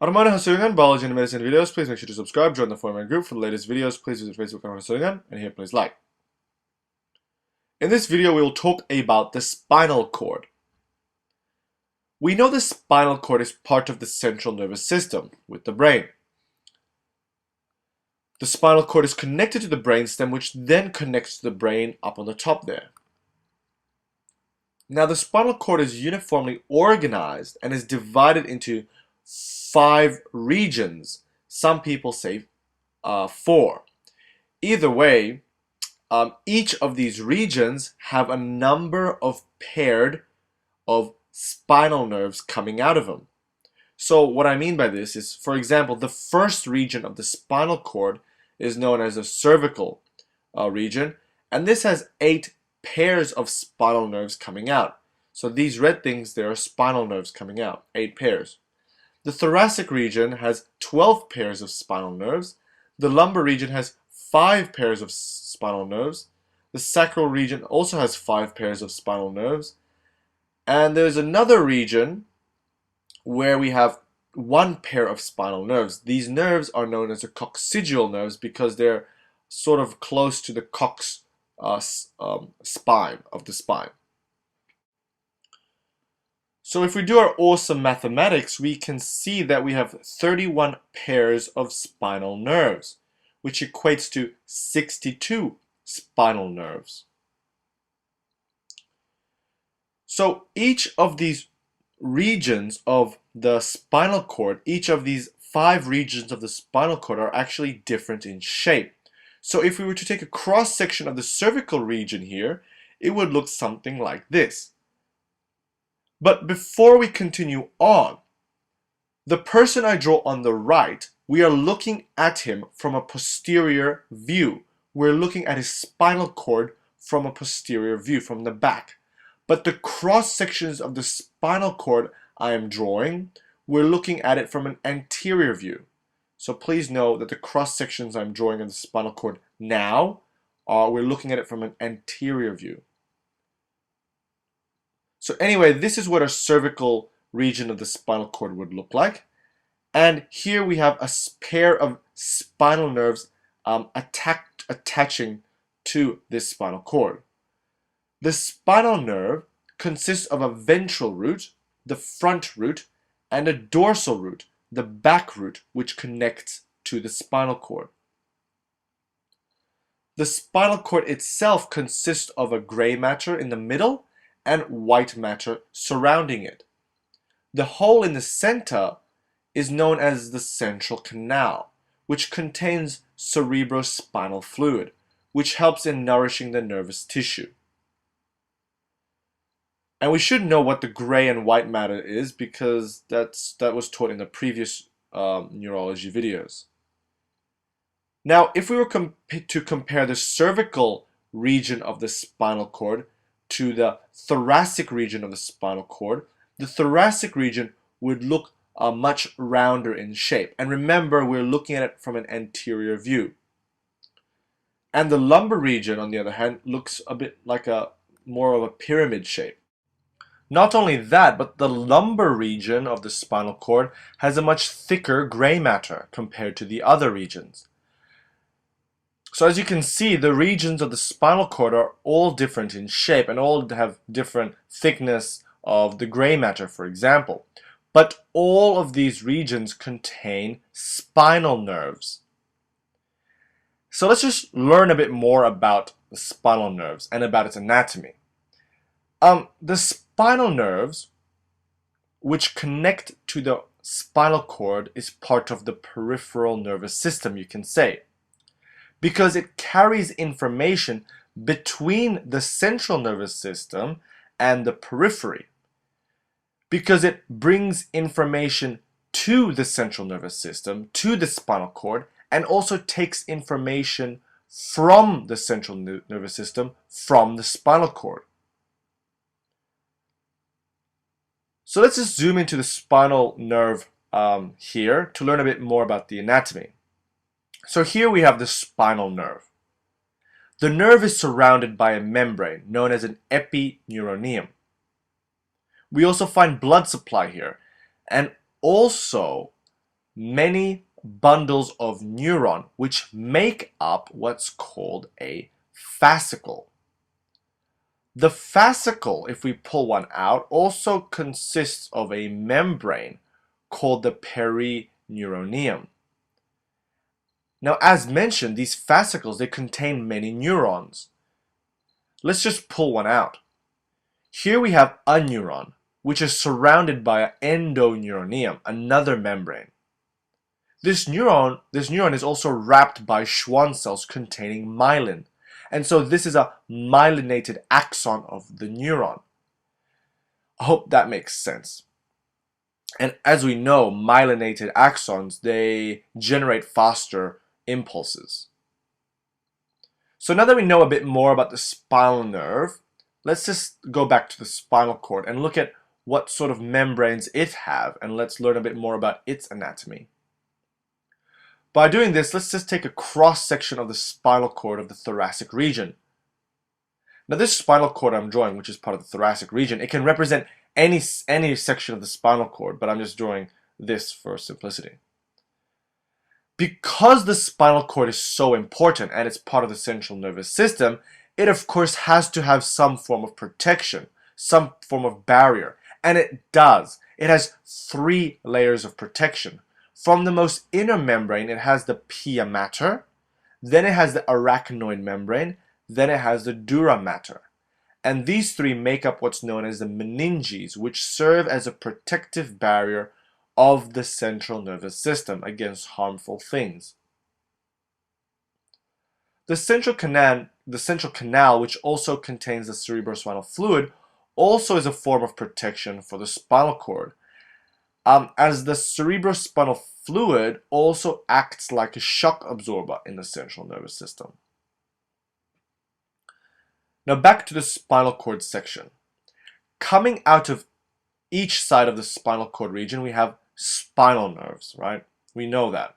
Armando Hasoyungan, Biology and Medicine videos. Please make sure to subscribe, join the forum group for the latest videos. Please visit Facebook and Hasoyungan, and here please like. In this video, we will talk about the spinal cord. We know the spinal cord is part of the central nervous system with the brain. The spinal cord is connected to the brainstem, which then connects to the brain up on the top there. Now, the spinal cord is uniformly organized and is divided into 5 regions. Some people say 4. Either way, each of these regions have a number of paired of spinal nerves coming out of them. So what I mean by this is, for example, the first region of the spinal cord is known as the cervical region, and this has 8 pairs of spinal nerves coming out. So these red things, there are spinal nerves coming out, 8 pairs. The thoracic region has 12 pairs of spinal nerves. The lumbar region has 5 pairs of spinal nerves. The sacral region also has 5 pairs of spinal nerves. And there's another region where we have 1 pair of spinal nerves. These nerves are known as the coccygeal nerves because they're sort of close to the cox spine of the spine. So if we do our awesome mathematics, we can see that we have 31 pairs of spinal nerves, which equates to 62 spinal nerves. So each of these regions of the spinal cord, each of these 5 regions of the spinal cord are actually different in shape. So if we were to take a cross section of the cervical region here, it would look something like this. But before we continue on, the person I draw on the right, we are looking at him from a posterior view. We're looking at his spinal cord from a posterior view, from the back. But the cross sections of the spinal cord I am drawing, we're looking at it from an anterior view. So please know that the cross sections I'm drawing of the spinal cord now, we're looking at it from an anterior view. So anyway, this is what a cervical region of the spinal cord would look like. And here we have a pair of spinal nerves attaching to this spinal cord. The spinal nerve consists of a ventral root, the front root, and a dorsal root, the back root, which connects to the spinal cord. The spinal cord itself consists of a gray matter in the middle and white matter surrounding it. The hole in the center is known as the central canal, which contains cerebrospinal fluid, which helps in nourishing the nervous tissue. And we should know what the gray and white matter is because that was taught in the previous neurology videos. Now, if we were to compare the cervical region of the spinal cord to the thoracic region of the spinal cord, the thoracic region would look much rounder in shape. And remember, we're looking at it from an anterior view. And the lumbar region, on the other hand, looks a bit like more of a pyramid shape. Not only that, but the lumbar region of the spinal cord has a much thicker gray matter compared to the other regions. So as you can see, the regions of the spinal cord are all different in shape and all have different thickness of the gray matter, for example. But all of these regions contain spinal nerves. So let's just learn a bit more about the spinal nerves and about its anatomy. The spinal nerves, which connect to the spinal cord, is part of the peripheral nervous system, you can say, because it carries information between the central nervous system and the periphery, because it brings information to the central nervous system, to the spinal cord, and also takes information from the central nervous system, from the spinal cord. So let's just zoom into the spinal nerve here to learn a bit more about the anatomy. So here we have the spinal nerve. The nerve is surrounded by a membrane known as an epineuroneum. We also find blood supply here, and also many bundles of neuron which make up what's called a fascicle. The fascicle, if we pull one out, also consists of a membrane called the perineuroneum. Now, as mentioned, these fascicles, they contain many neurons. Let's just pull one out. Here we have a neuron, which is surrounded by an endoneuronium, another membrane. This neuron is also wrapped by Schwann cells containing myelin. And so this is a myelinated axon of the neuron. I hope that makes sense. And as we know, myelinated axons, they generate faster impulses. So now that we know a bit more about the spinal nerve, let's just go back to the spinal cord and look at what sort of membranes it have, and let's learn a bit more about its anatomy. By doing this, let's just take a cross-section of the spinal cord of the thoracic region. Now this spinal cord I'm drawing, which is part of the thoracic region, it can represent any section of the spinal cord, but I'm just drawing this for simplicity. Because the spinal cord is so important and it's part of the central nervous system, it of course has to have some form of protection, some form of barrier, and it does. It has 3 layers of protection. From the most inner membrane, it has the pia mater, then it has the arachnoid membrane, then it has the dura mater. And these 3 make up what's known as the meninges, which serve as a protective barrier of the central nervous system against harmful things. The central canal, which also contains the cerebrospinal fluid, also is a form of protection for the spinal cord, as the cerebrospinal fluid also acts like a shock absorber in the central nervous system. Now back to the spinal cord section. Coming out of each side of the spinal cord region, we have spinal nerves, right? We know that.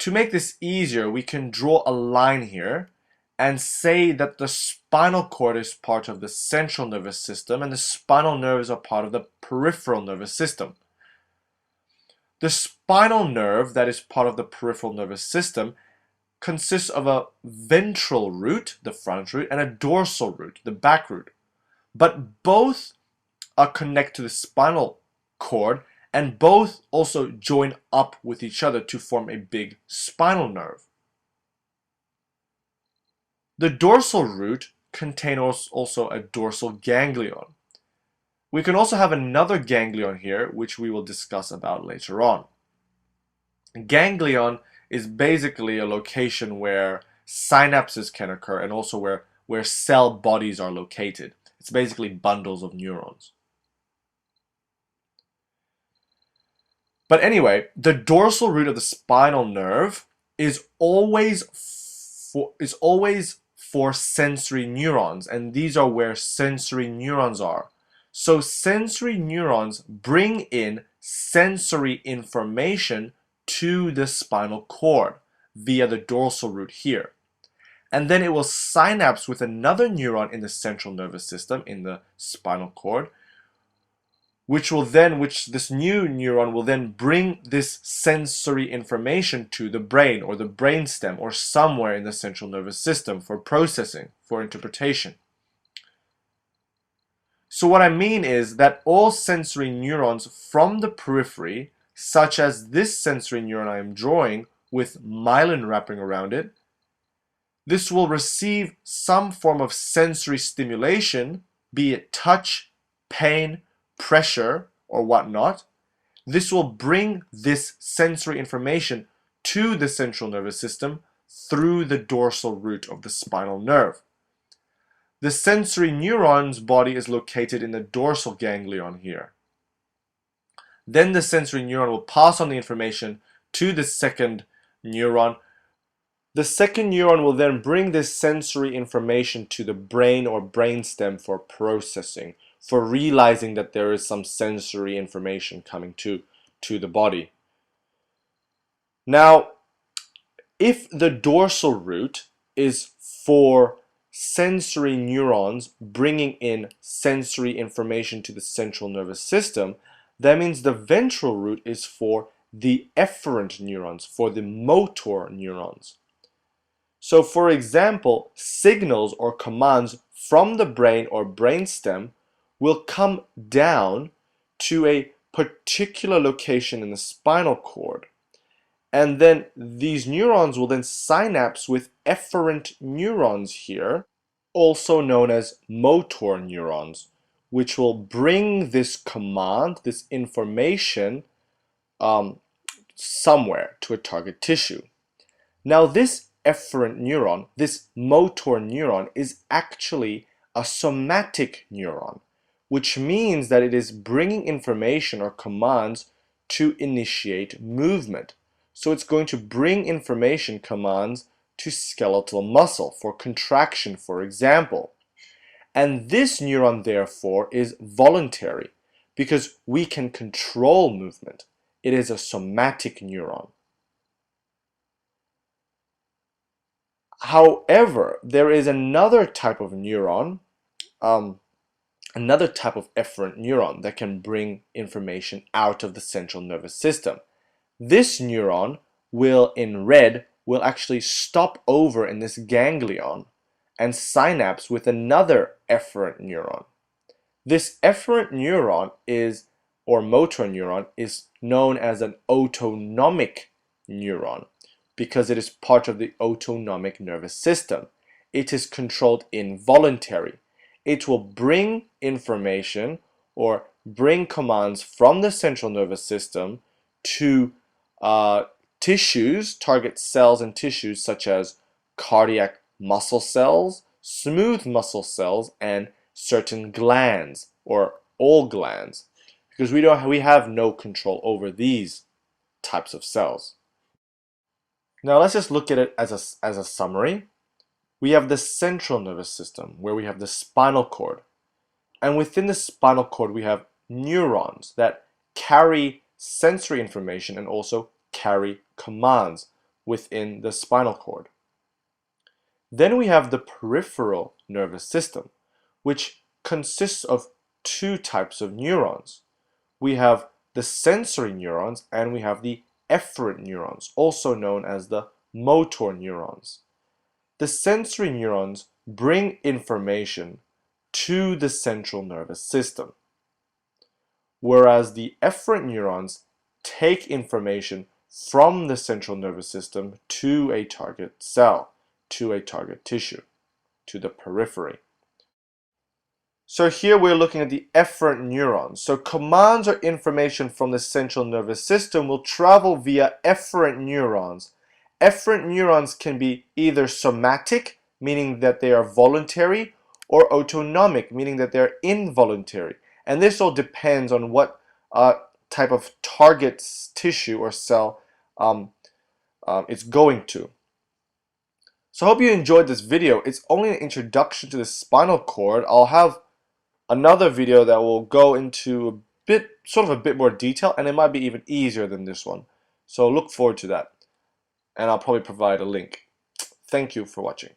To make this easier, we can draw a line here and say that the spinal cord is part of the central nervous system and the spinal nerves are part of the peripheral nervous system. The spinal nerve that is part of the peripheral nervous system consists of a ventral root, the front root, and a dorsal root, the back root. But both are connected to the spinal cord and both also join up with each other to form a big spinal nerve. The dorsal root contains also a dorsal ganglion. We can also have another ganglion here, which we will discuss about later on. Ganglion is basically a location where synapses can occur and also where cell bodies are located. It's basically bundles of neurons. But anyway, the dorsal root of the spinal nerve is always for sensory neurons, and these are where sensory neurons are. So sensory neurons bring in sensory information to the spinal cord via the dorsal root here. And then it will synapse with another neuron in the central nervous system, in the spinal cord, which this new neuron will then bring this sensory information to the brain or the brainstem or somewhere in the central nervous system for processing, for interpretation. So what I mean is that all sensory neurons from the periphery, such as this sensory neuron I am drawing with myelin wrapping around it, this will receive some form of sensory stimulation, be it touch, pain, pressure, or whatnot. This will bring this sensory information to the central nervous system through the dorsal root of the spinal nerve. The sensory neuron's body is located in the dorsal ganglion here. Then the sensory neuron will pass on the information to the second neuron. The second neuron will then bring this sensory information to the brain or brainstem for processing, for realizing that there is some sensory information coming to the body. Now, if the dorsal root is for sensory neurons bringing in sensory information to the central nervous system, that means the ventral root is for the efferent neurons, for the motor neurons. So for example, signals or commands from the brain or brainstem will come down to a particular location in the spinal cord. And then these neurons will then synapse with efferent neurons here, also known as motor neurons, which will bring this command, this information, somewhere to a target tissue. Now, this efferent neuron, this motor neuron, is actually a somatic neuron, which means that it is bringing information or commands to initiate movement. So it's going to bring information commands to skeletal muscle for contraction, for example. And this neuron, therefore, is voluntary because we can control movement. It is a somatic neuron. However, there is another type of neuron, another type of efferent neuron that can bring information out of the central nervous system. This neuron will, in red, will actually stop over in this ganglion and synapse with another efferent neuron. This efferent neuron is, or motor neuron, is known as an autonomic neuron because it is part of the autonomic nervous system. It is controlled involuntarily. It will bring information or bring commands from the central nervous system to tissues, target cells and tissues such as cardiac muscle cells, smooth muscle cells, and certain glands or all glands, because we have no control over these types of cells. Now let's just look at it as a summary. We have the central nervous system where we have the spinal cord. And within the spinal cord we have neurons that carry sensory information and also carry commands within the spinal cord. Then we have the peripheral nervous system, which consists of two types of neurons. We have the sensory neurons and we have the efferent neurons, also known as the motor neurons. The sensory neurons bring information to the central nervous system, whereas the efferent neurons take information from the central nervous system to a target cell, to a target tissue, to the periphery. So here we're looking at the efferent neurons. So commands or information from the central nervous system will travel via efferent neurons. Efferent neurons can be either somatic, meaning that they are voluntary, or autonomic, meaning that they're involuntary. And this all depends on what type of target tissue or cell it's going to. So I hope you enjoyed this video. It's only an introduction to the spinal cord. I'll have another video that will go into a bit more detail, and it might be even easier than this one. So look forward to that. And I'll probably provide a link. Thank you for watching.